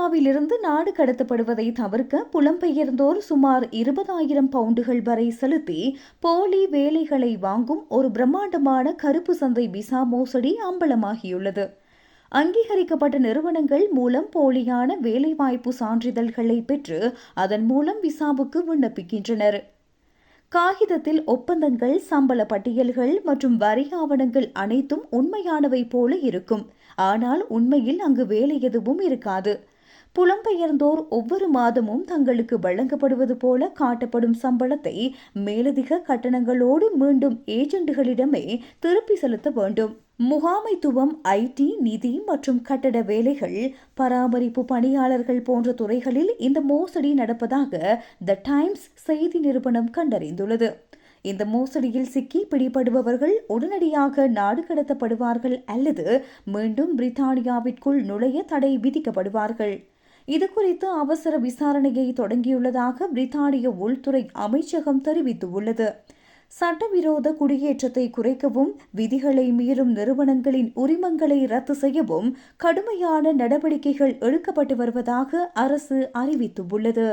பிரித்தானியாவிலிருந்து நாடு கடத்தப்படுவதை தவிர்க்க புலம்பெயர்ந்தோர் சுமார் 20,000 பவுண்டுகள் வரை செலுத்தி போலி வேலைகளை வாங்கும் ஒரு பிரம்மாண்டமான கருப்பு சந்தை விசா மோசடி அம்பலமாகியுள்ளது. அங்கீகரிக்கப்பட்ட நிறுவனங்கள் மூலம் போலியான வேலைவாய்ப்பு சான்றிதழ்களை பெற்று அதன் மூலம் விசாவுக்கு விண்ணப்பிக்கின்றனர். காகிதத்தில் ஒப்பந்தங்கள், சம்பள பட்டியல்கள் மற்றும் வரி ஆவணங்கள் அனைத்தும் உண்மையானவை போல இருக்கும். ஆனால் உண்மையில் அங்கு வேலை எதுவும் இருக்காது. புலம்பெயர்ந்தோர் ஒவ்வொரு மாதமும் தங்களுக்கு வழங்கப்படுவது போல காட்டப்படும் சம்பளத்தை மேலதிக கட்டணங்களோடு மீண்டும் ஏஜென்ட்டுகளிடமே திருப்பி செலுத்த வேண்டும். முகாமைத்துவம், IT, நிதி மற்றும் கட்டட வேலைகள், பராமரிப்பு பணியாளர்கள் போன்ற துறைகளில் இந்த மோசடி நடப்பதாக த டைம்ஸ் செய்தி நிறுவனம் கண்டறிந்துள்ளது. இந்த மோசடியில் சிக்கி பிடிபடுபவர்கள் உடனடியாக நாடு கடத்தப்படுவார்கள் அல்லது மீண்டும் பிரித்தானியாவிற்குள் நுழைய தடை விதிக்கப்படுவார்கள். இதுகுறித்து அவசர விசாரணையை தொடங்கியுள்ளதாக பிரித்தானிய உள்துறை அமைச்சகம் தெரிவித்துள்ளது. சட்டவிரோத குடியேற்றத்தை குறைக்கவும், விதிகளை மீறும் நிறுவனங்களின் உரிமங்களை ரத்து செய்யவும் கடுமையான நடவடிக்கைகள் எடுக்கப்பட்டு வருவதாக அரசு அறிவித்துள்ளது.